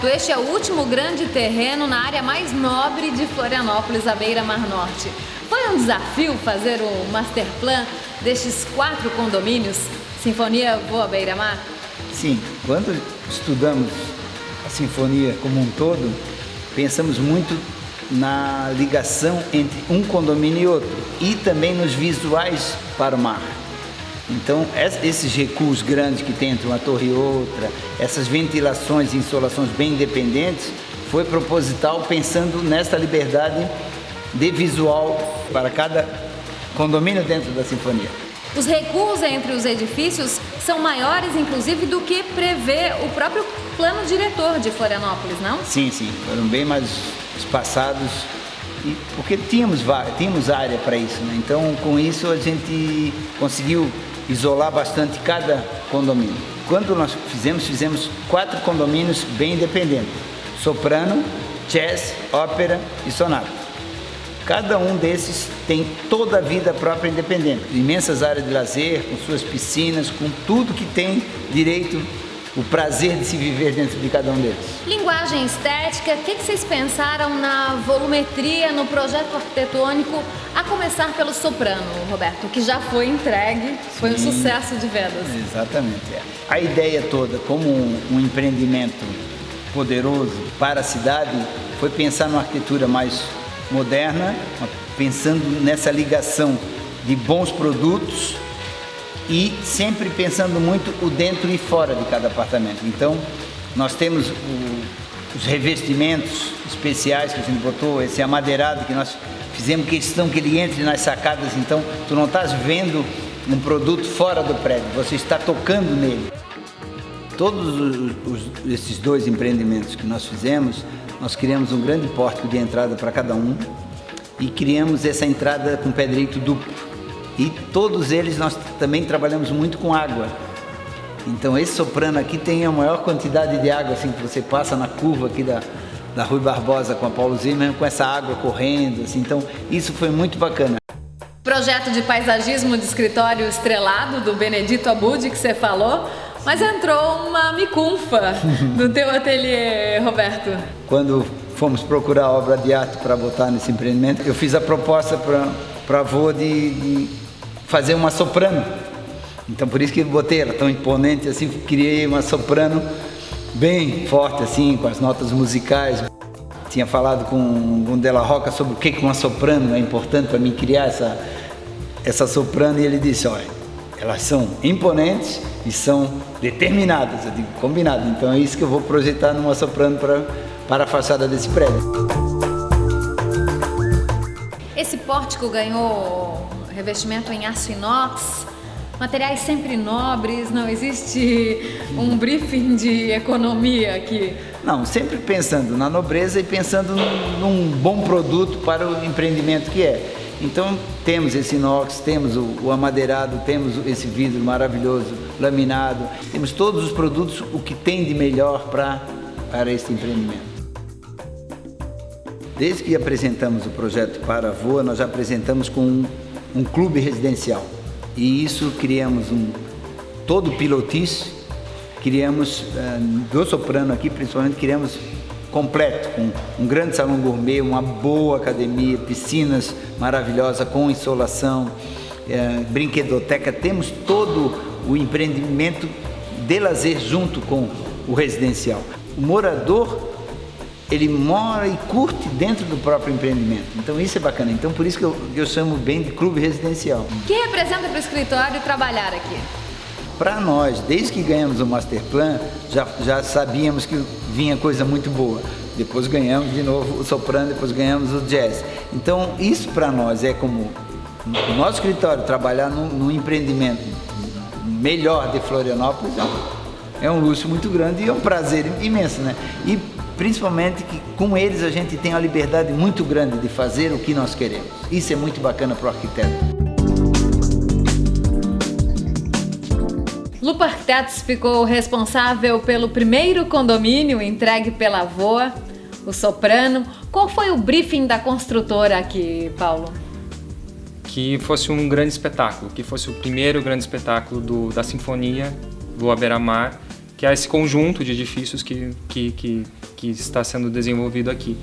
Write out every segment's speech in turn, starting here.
Roberto, este é o último grande terreno na área mais nobre de Florianópolis, a Beira-Mar Norte. Foi um desafio fazer o masterplan destes 4 condomínios, Sinfonia Voa Beira-Mar? Sim, quando estudamos a Sinfonia como um todo, pensamos muito na ligação entre um condomínio e outro e também nos visuais para o mar. Então, esses recuos grandes que tem entre uma torre e outra, essas ventilações e insolações bem independentes, foi proposital pensando nesta liberdade de visual para cada condomínio dentro da Sinfonia. Os recuos entre os edifícios são maiores, inclusive, do que prevê o próprio plano diretor de Florianópolis, não? Sim, foram bem mais espaçados, porque tínhamos área para isso, né? Então, com isso, a gente conseguiu isolar bastante cada condomínio. Quando nós fizemos 4 condomínios bem independentes: soprano, jazz, ópera e sonata. Cada um desses tem toda a vida própria independente. Imensas áreas de lazer, com suas piscinas, com tudo que tem direito, o prazer de se viver dentro de cada um deles. Linguagem estética, o que vocês pensaram na volumetria, no projeto arquitetônico, a começar pelo soprano, Roberto, que já foi entregue, foi um sucesso de vendas. Exatamente. A ideia toda, como um empreendimento poderoso para a cidade, foi pensar numa arquitetura mais moderna, pensando nessa ligação de bons produtos e sempre pensando muito o dentro e fora de cada apartamento. Então, nós temos os revestimentos especiais que a gente botou, esse amadeirado que nós fizemos questão que ele entre nas sacadas. Então, tu não estás vendo um produto fora do prédio, você está tocando nele. Todos esses 2 empreendimentos que nós fizemos, nós criamos um grande pórtico de entrada para cada um e criamos essa entrada com pé direito duplo. E todos eles nós também trabalhamos muito com água. Então esse soprano aqui tem a maior quantidade de água assim, que você passa na curva aqui da Rui Barbosa com a Paulo Zimmermann, com essa água correndo. Assim, então isso foi muito bacana. Projeto de paisagismo de escritório estrelado do Benedito Abud, que você falou, mas entrou uma micunfa do teu ateliê, Roberto. Quando fomos procurar obra de arte para botar nesse empreendimento, eu fiz a proposta para a avó de fazer uma soprano. Então por isso que eu botei ela tão imponente assim, criei uma soprano bem forte assim, com as notas musicais. Tinha falado com o Della Rocca sobre o que uma soprano é importante para mim criar essa soprano, e ele disse: olha, elas são imponentes e são determinadas. Eu digo, combinado, então é isso que eu vou projetar numa soprano para a fachada desse prédio. Esse pórtico ganhou revestimento em aço inox, materiais sempre nobres, não existe um briefing de economia aqui? Não, sempre pensando na nobreza e pensando num bom produto para o empreendimento que é. Então temos esse inox, temos o amadeirado, temos esse vidro maravilhoso, laminado, temos todos os produtos, o que tem de melhor para esse empreendimento. Desde que apresentamos o projeto para a VOA, nós já apresentamos com um clube residencial. E isso criamos todo pilotis, criamos do soprano aqui, principalmente criamos completo, com um grande salão gourmet, uma boa academia, piscinas maravilhosas com insolação, brinquedoteca. Temos todo o empreendimento de lazer junto com o residencial. O morador, ele mora e curte dentro do próprio empreendimento. Então isso é bacana. Então por isso que eu chamo bem de clube residencial. O que representa para o escritório trabalhar aqui? Para nós, desde que ganhamos o Masterplan, já sabíamos que vinha coisa muito boa. Depois ganhamos de novo o soprano, depois ganhamos o jazz. Então isso para nós é como o nosso escritório trabalhar num empreendimento melhor de Florianópolis, é um luxo muito grande e é um prazer imenso, né? E principalmente que com eles a gente tem uma liberdade muito grande de fazer o que nós queremos. Isso é muito bacana para o arquiteto. Lupa Arquitetos ficou responsável pelo primeiro condomínio entregue pela VOA, o Soprano. Qual foi o briefing da construtora aqui, Paulo? Que fosse um grande espetáculo, que fosse o primeiro grande espetáculo da Sinfonia VOA Beira-Mar, que é esse conjunto de edifícios que que está sendo desenvolvido aqui.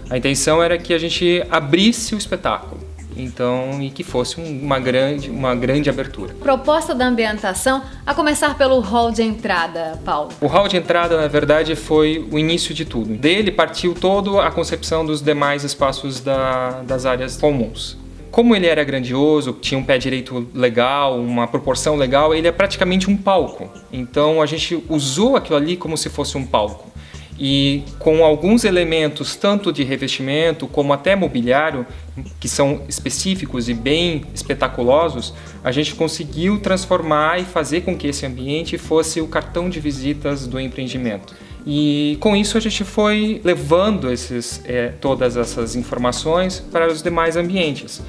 A intenção era que a gente abrisse o espetáculo, então, e que fosse uma grande abertura. Proposta da ambientação, a começar pelo hall de entrada, Paulo. O hall de entrada, na verdade, foi o início de tudo. Dele partiu toda a concepção dos demais espaços das áreas comuns. Como ele era grandioso, tinha um pé direito legal, uma proporção legal, ele é praticamente um palco. Então a gente usou aquilo ali como se fosse um palco. E com alguns elementos, tanto de revestimento como até mobiliário, que são específicos e bem espetaculosos, a gente conseguiu transformar e fazer com que esse ambiente fosse o cartão de visitas do empreendimento. E com isso a gente foi levando todas essas informações para os demais ambientes.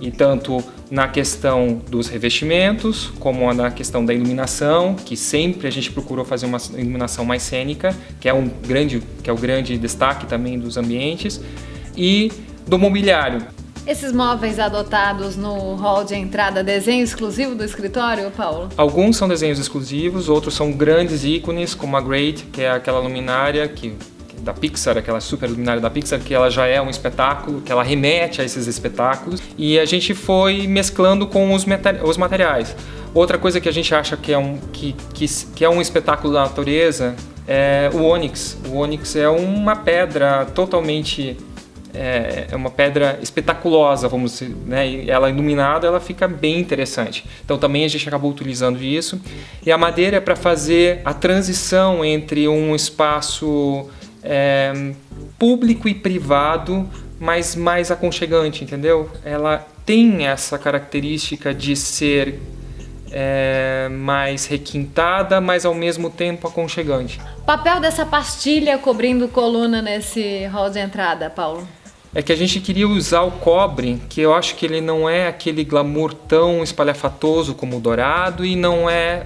E tanto na questão dos revestimentos, como na questão da iluminação, que sempre a gente procurou fazer uma iluminação mais cênica, que é o grande destaque também dos ambientes, e do mobiliário. Esses móveis adotados no hall de entrada, desenho exclusivo do escritório, Paulo? Alguns são desenhos exclusivos, outros são grandes ícones, como a Great, que é aquela luminária da Pixar, aquela super luminária da Pixar, que ela já é um espetáculo, que ela remete a esses espetáculos, e a gente foi mesclando com os materiais. Outra coisa que a gente acha que é um espetáculo da natureza é o ônix. O ônix é uma pedra totalmente... É uma pedra espetaculosa, vamos dizer, né? E ela iluminada, ela fica bem interessante. Então também a gente acabou utilizando isso. E a madeira é para fazer a transição entre um espaço público e privado, mas mais aconchegante, entendeu? Ela tem essa característica de ser mais requintada, mas ao mesmo tempo aconchegante. Papel dessa pastilha cobrindo coluna nesse hall de entrada, Paulo? É que a gente queria usar o cobre, que eu acho que ele não é aquele glamour tão espalhafatoso como o dourado e não é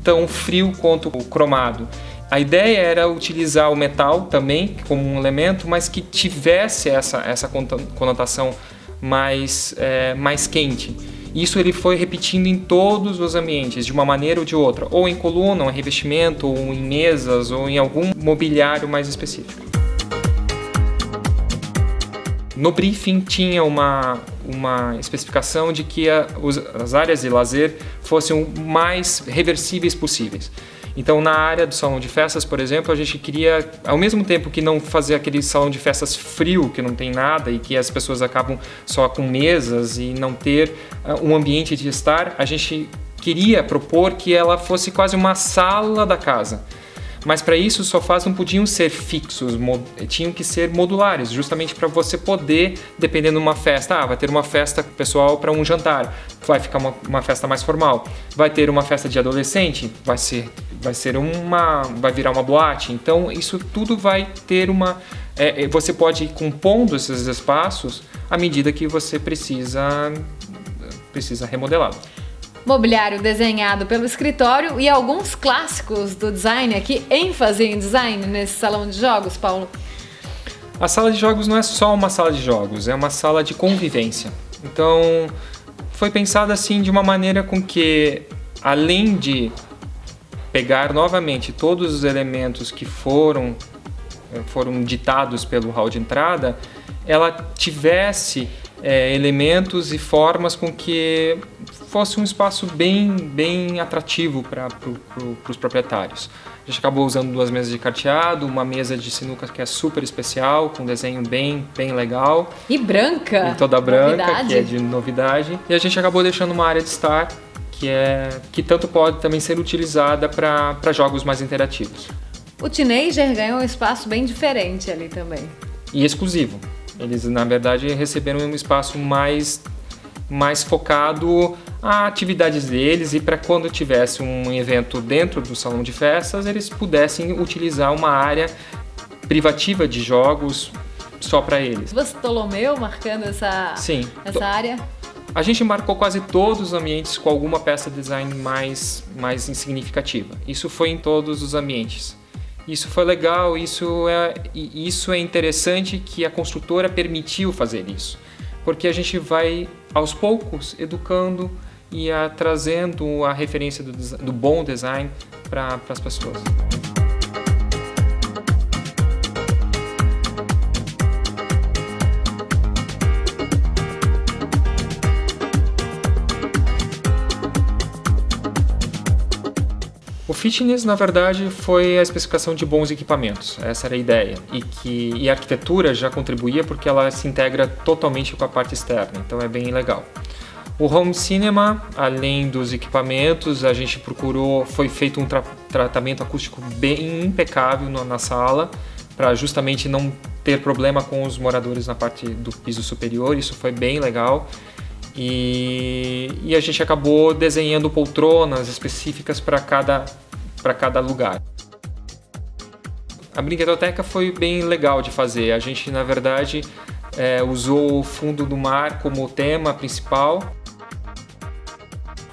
tão frio quanto o cromado. A ideia era utilizar o metal também como um elemento, mas que tivesse essa conotação mais quente. Isso ele foi repetindo em todos os ambientes, de uma maneira ou de outra, ou em coluna, ou em revestimento, ou em mesas, ou em algum mobiliário mais específico. No briefing tinha uma especificação de que as áreas de lazer fossem o mais reversíveis possíveis. Então, na área do salão de festas, por exemplo, a gente queria, ao mesmo tempo que não fazer aquele salão de festas frio, que não tem nada e que as pessoas acabam só com mesas e não ter um ambiente de estar, a gente queria propor que ela fosse quase uma sala da casa. Mas para isso os sofás não podiam ser fixos, tinham que ser modulares, justamente para você poder, dependendo de uma festa, vai ter uma festa pessoal para um jantar, vai ficar uma festa mais formal. Vai ter uma festa de adolescente, vai virar uma boate. Então isso tudo vai ter você pode ir compondo esses espaços à medida que você precisa remodelá-lo. Mobiliário desenhado pelo escritório e alguns clássicos do design aqui, ênfase em design nesse salão de jogos, Paulo? A sala de jogos não é só uma sala de jogos, é uma sala de convivência. Então, foi pensada assim de uma maneira com que, além de pegar novamente todos os elementos que foram ditados pelo hall de entrada, ela tivesse elementos e formas com que fosse um espaço bem atrativo para os proprietários. A gente acabou usando 2 mesas de carteado, uma mesa de sinuca que é super especial, com um desenho bem legal. E branca! E toda branca, novidade. Que é de novidade. E a gente acabou deixando uma área de estar que tanto pode também ser utilizada para jogos mais interativos. O Teenager ganhou um espaço bem diferente ali também. E exclusivo. Eles, na verdade, receberam um espaço mais focado a atividades deles e para quando tivesse um evento dentro do salão de festas, eles pudessem utilizar uma área privativa de jogos só para eles. Bartolomeu marcando essa área? A gente marcou quase todos os ambientes com alguma peça de design mais significativa. Isso foi em todos os ambientes. Isso foi legal, isso é interessante que a construtora permitiu fazer isso. Porque a gente vai, aos poucos, educando e trazendo a referência do bom design para as pessoas. O fitness, na verdade, foi a especificação de bons equipamentos. Essa era a ideia. E a arquitetura já contribuía porque ela se integra totalmente com a parte externa, então é bem legal. O home cinema, além dos equipamentos, a gente foi feito um tratamento acústico bem impecável na sala, para justamente não ter problema com os moradores na parte do piso superior. Isso foi bem legal. E a gente acabou desenhando poltronas específicas para cada lugar. A brinquedoteca foi bem legal de fazer. A gente, na verdade, usou o fundo do mar como tema principal.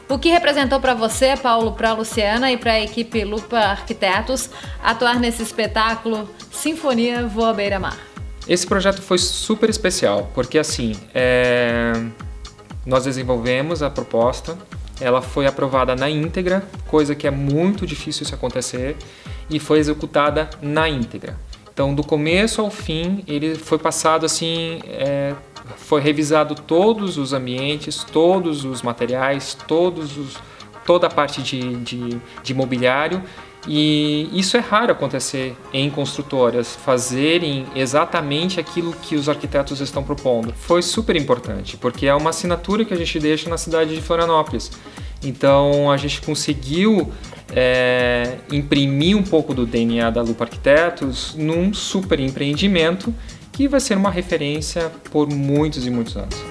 O que representou para você, Paulo, para a Luciana e para a equipe Lupa Arquitetos atuar nesse espetáculo Sinfonia Voa Beira-Mar? Esse projeto foi super especial, porque assim, nós desenvolvemos a proposta, ela foi aprovada na íntegra, coisa que é muito difícil isso acontecer, e foi executada na íntegra. Então, do começo ao fim, ele foi passado assim, foi revisado todos os ambientes, todos os materiais, toda a parte de mobiliário, e isso é raro acontecer em construtoras, fazerem exatamente aquilo que os arquitetos estão propondo. Foi super importante, porque é uma assinatura que a gente deixa na cidade de Florianópolis. Então a gente conseguiu imprimir um pouco do DNA da Lupa Arquitetos num super empreendimento que vai ser uma referência por muitos e muitos anos.